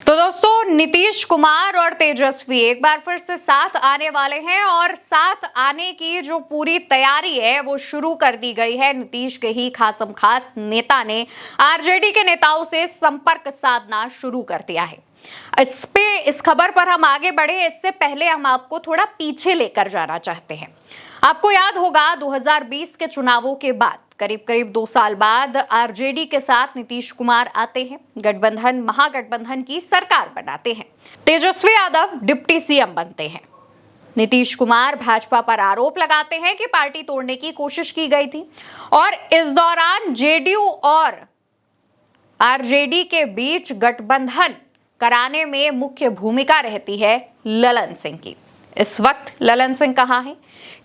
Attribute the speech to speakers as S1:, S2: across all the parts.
S1: तो दोस्तों, नीतीश कुमार और तेजस्वी एक बार फिर से साथ आने वाले हैं और साथ आने की जो पूरी तैयारी है वो शुरू कर दी गई है। नीतीश के ही खासम खास नेता ने आरजेडी के नेताओं से संपर्क साधना शुरू कर दिया है। इस खबर पर हम आगे बढ़े, इससे पहले हम आपको थोड़ा पीछे लेकर जाना चाहते हैं। आपको याद होगा 2020 के चुनावों के बाद करीब 2 साल बाद आरजेडी के साथ नीतीश कुमार आते हैं, गठबंधन महागठबंधन की सरकार बनाते हैं। तेजस्वी यादव डिप्टी सीएम बनते हैं। नीतीश कुमार भाजपा पर आरोप लगाते हैं कि पार्टी तोड़ने की कोशिश की गई थी और इस दौरान जेडीयू और आरजेडी के बीच गठबंधन कराने में मुख्य भूमिका रहती है ललन सिंह की। इस वक्त ललन सिंह कहां हैं?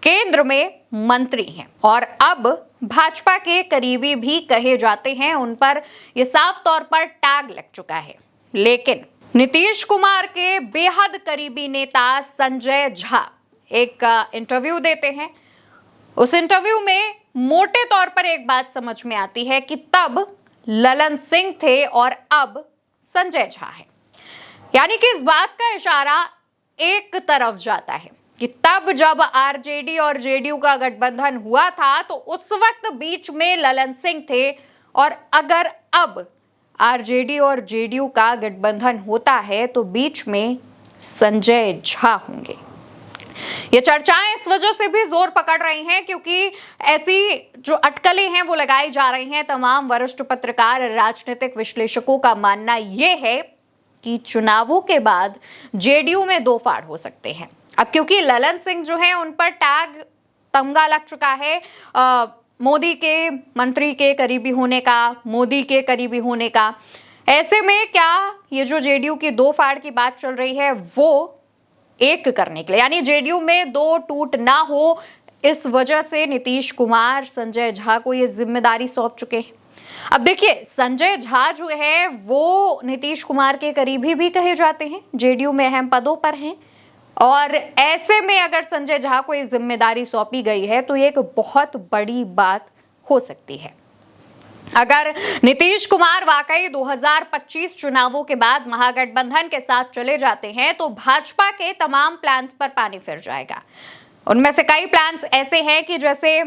S1: केंद्र में मंत्री हैं और अब भाजपा के करीबी भी कहे जाते हैं। उन पर यह साफ तौर पर टैग लग चुका है। लेकिन नीतीश कुमार के बेहद करीबी नेता संजय झा एक इंटरव्यू देते हैं। उस इंटरव्यू में मोटे तौर पर एक बात समझ में आती है कि तब ललन सिंह थे और अब संजय झा है। यानी कि इस बात का इशारा एक तरफ जाता है कि तब जब आरजेडी और जेडीयू का गठबंधन हुआ था तो उस वक्त बीच में ललन सिंह थे और अगर अब आरजेडी और जेडीयू का गठबंधन होता है तो बीच में संजय झा होंगे। ये चर्चाएं इस वजह से भी जोर पकड़ रही हैं क्योंकि ऐसी जो अटकलें हैं वो लगाई जा रही हैं। तमाम वरिष्ठ पत्रकार, राजनीतिक विश्लेषकों का मानना यह है कि चुनावों के बाद जेडीयू में दो फाड़ हो सकते हैं। अब क्योंकि ललन सिंह जो है उन पर टैग तमगा लग चुका है मोदी के मंत्री के करीबी होने का, मोदी के करीबी होने का। ऐसे में क्या ये जो जेडीयू की दो फाड़ की बात चल रही है वो एक करने के लिए, यानी जेडीयू में दो टूट ना हो, इस वजह से नीतीश कुमार संजय झा को ये जिम्मेदारी सौंप चुके हैं। अब देखिए, संजय झा जो है वो नीतीश कुमार के करीबी भी कहे जाते हैं, जेडीयू में अहम पदों पर हैं और ऐसे में अगर संजय झा को ये जिम्मेदारी सौंपी गई है तो ये एक बहुत बड़ी बात हो सकती है। अगर नीतीश कुमार वाकई 2025 चुनावों के बाद महागठबंधन के साथ चले जाते हैं तो भाजपा के तमाम प्लान्स पर पानी फिर जाएगा। उनमें से कई प्लान्स ऐसे हैं कि जैसे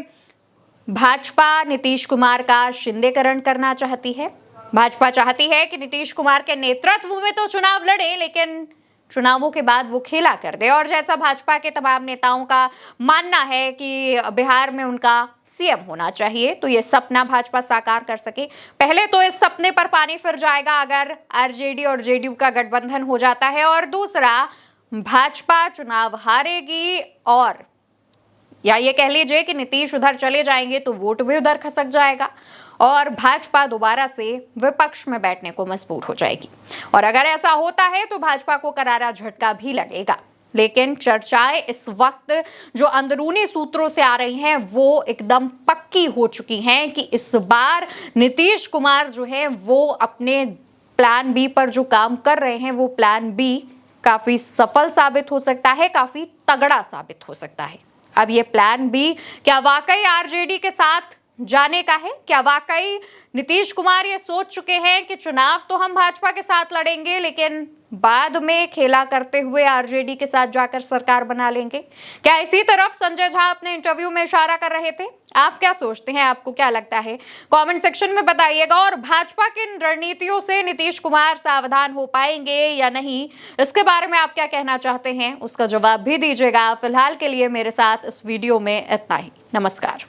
S1: भाजपा नीतीश कुमार का शिंदेकरण करना चाहती है। भाजपा चाहती है कि नीतीश कुमार के नेतृत्व में तो चुनाव लड़े लेकिन चुनावों के बाद वो खेला कर दे। और जैसा भाजपा के तमाम नेताओं का मानना है कि बिहार में उनका सीएम होना चाहिए, तो ये सपना भाजपा साकार कर सके। पहले तो इस सपने पर पानी फिर जाएगा अगर आरजेडी और जेडीयू का गठबंधन हो जाता है, और दूसरा, भाजपा चुनाव हारेगी और या ये कह लीजिए कि नीतीश उधर चले जाएंगे तो वोट भी उधर खसक जाएगा और भाजपा दोबारा से विपक्ष में बैठने को मजबूर हो जाएगी। और अगर ऐसा होता है तो भाजपा को करारा झटका भी लगेगा। लेकिन चर्चाएं इस वक्त जो अंदरूनी सूत्रों से आ रही हैं वो एकदम पक्की हो चुकी हैं कि इस बार नीतीश कुमार जो है वो अपने प्लान बी पर जो काम कर रहे हैं वो प्लान बी काफी सफल साबित हो सकता है, काफी तगड़ा साबित हो सकता है। अब ये प्लान बी क्या वाकई आरजेडी के साथ जाने का है? क्या वाकई नीतीश कुमार ये सोच चुके हैं कि चुनाव तो हम भाजपा के साथ लड़ेंगे लेकिन बाद में खेला करते हुए आरजेडी के साथ जाकर सरकार बना लेंगे? क्या इसी तरफ संजय झा अपने इंटरव्यू में इशारा कर रहे थे? आप क्या सोचते हैं? आपको क्या लगता है? कमेंट सेक्शन में बताइएगा। और भाजपा की रणनीतियों से नीतीश कुमार सावधान हो पाएंगे या नहीं, इसके बारे में आप क्या कहना चाहते हैं उसका जवाब भी दीजिएगा। फिलहाल के लिए मेरे साथ इस वीडियो में इतना ही। नमस्कार।